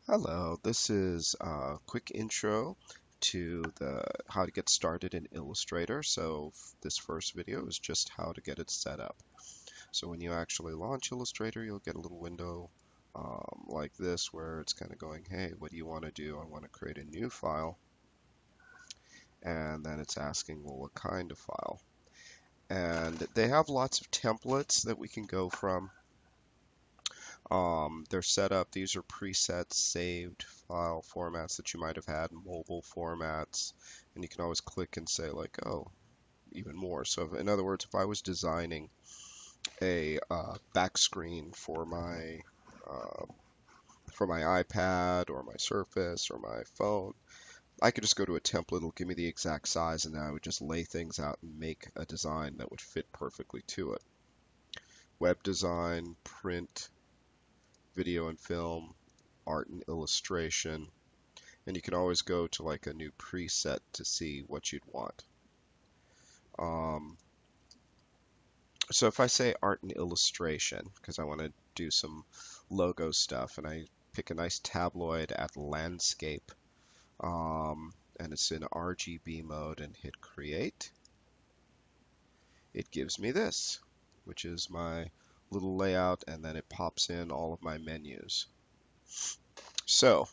Hello, this is a quick intro to the how to get started in Illustrator. This first video is just how to get it set up. So when you actually launch Illustrator, you'll get a little window like this where it's kind of going, hey, what do you want to do? I want to create a new file. And then it's asking, well, what kind of file? And they have lots of templates that we can go from. They're set up, these are presets, saved file formats that you might have had, mobile formats, and you can always click and say like, oh, even more. So in other words, if I was designing a back screen uh, for my iPad or my Surface or my phone, I could just go to a template, it'll give me the exact size, and then I would just lay things out and make a design that would fit perfectly to it. Web design, print, video and film, art and illustration, and you can always go to like a new preset to see what you'd want. Um, so if I say art and illustration, because I want to do some logo stuff, and I pick a nice tabloid at landscape, and it's in RGB mode and hit create, it gives me this, which is my little layout, and then it pops in all of my menus. So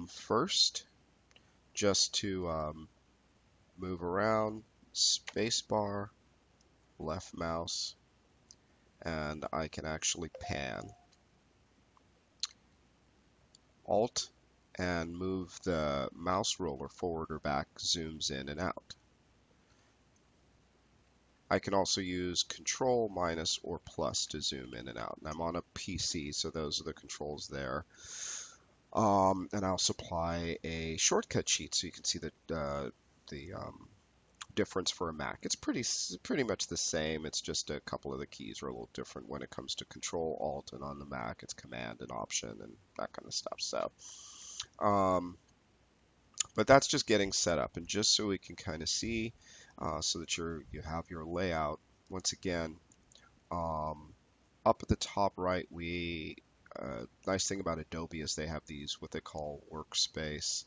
first, just to move around, spacebar, left mouse, and I can actually pan. Alt and move the mouse roller forward or back, zooms in and out. I can also use Control, minus, or plus to zoom in and out. And I'm on a PC, so those are the controls there. And I'll supply a shortcut sheet so you can see the difference for a Mac. It's pretty much the same. It's just a couple of the keys are a little different when it comes to Control, Alt, and on the Mac it's Command and Option and that kind of stuff. But that's just getting set up, and just so we can kind of see, so that you have your layout. Once again, up at the top right, nice thing about Adobe is they have these what they call workspace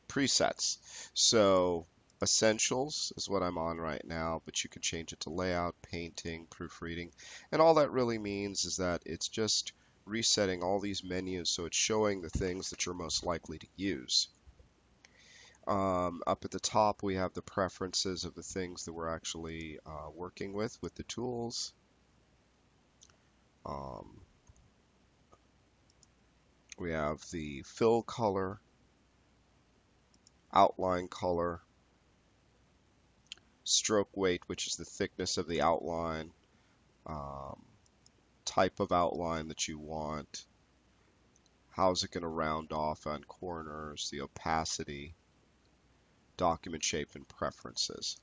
presets. So Essentials is what I'm on right now, but you can change it to layout, painting, proofreading. And all that really means is that it's just resetting all these menus so it's showing the things that you're most likely to use. Up at the top, we have the preferences of the things that we're actually working with the tools. We have the fill color, outline color, stroke weight, which is the thickness of the outline, type of outline that you want, how's it going to round off on corners, the opacity, document shape, and preferences.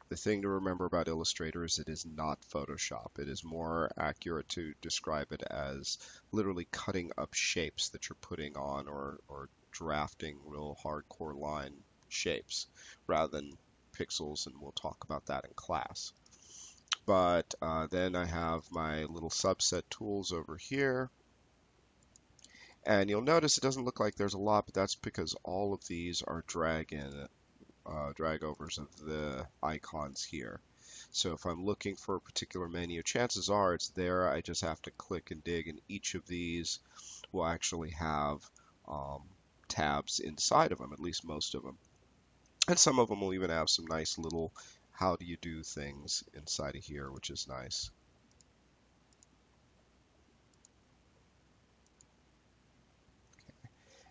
The thing to remember about Illustrator is it is not Photoshop. It is more accurate to describe it as literally cutting up shapes that you're putting on or drafting real hardcore line shapes rather than pixels, and we'll talk about that in class. But then I have my little subset tools over here. And you'll notice it doesn't look like there's a lot, but that's because all of these are drag overs of the icons here. So if I'm looking for a particular menu, chances are it's there. I just have to click and dig, and each of these will actually have tabs inside of them, at least most of them. And some of them will even have some nice little how do you do things inside of here, which is nice.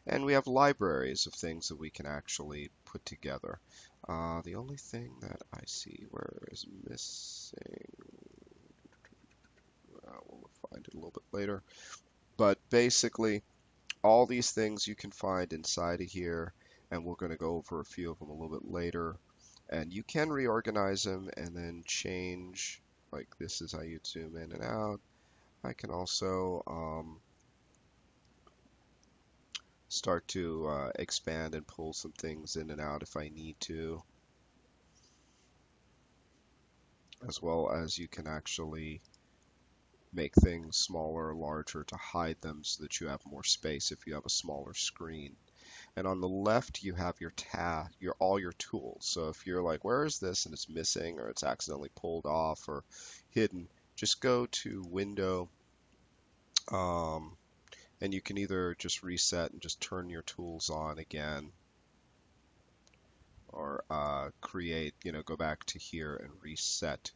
And we have libraries of things that we can actually put together. The only thing that I see where is missing, we'll find it a little bit later. But basically, all these things you can find inside of here, and we're going to go over a few of them a little bit later. And you can reorganize them and then change, like this is how you zoom in and out. I can also start to expand and pull some things in and out if I need to, as well as you can actually make things smaller or larger to hide them so that you have more space if you have a smaller screen. And on the left, you have your all your tools. So if you're like, where is this? And it's missing or it's accidentally pulled off or hidden, just go to Window, um, and you can either just reset and just turn your tools on again, or create, go back to here and reset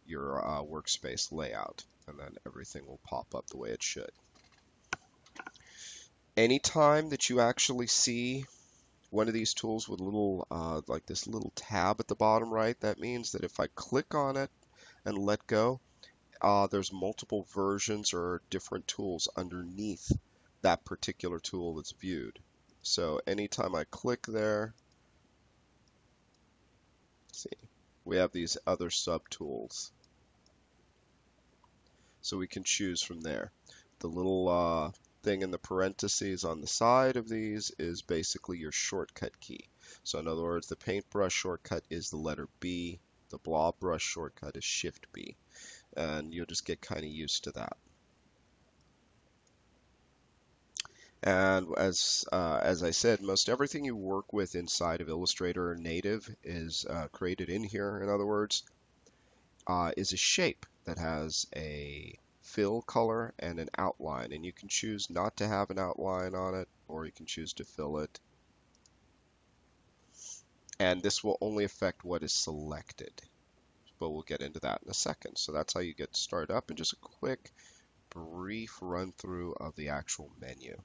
your workspace layout, and then everything will pop up the way it should. Anytime that you actually see one of these tools with a little, like this little tab at the bottom right, that means that if I click on it and let go, there's multiple versions or different tools underneath that particular tool that's viewed. So anytime I click there, see, we have these other subtools. So we can choose from there. The little thing in the parentheses on the side of these is basically your shortcut key. So in other words, the paintbrush shortcut is the letter B, the blob brush shortcut is Shift B, and you'll just get kind of used to that. And as I said, most everything you work with inside of Illustrator native is created in here. In other words, is a shape that has a fill color and an outline, and you can choose not to have an outline on it, or you can choose to fill it. And this will only affect what is selected, but we'll get into that in a second. So that's how you get started up, and just a quick brief run through of the actual menu.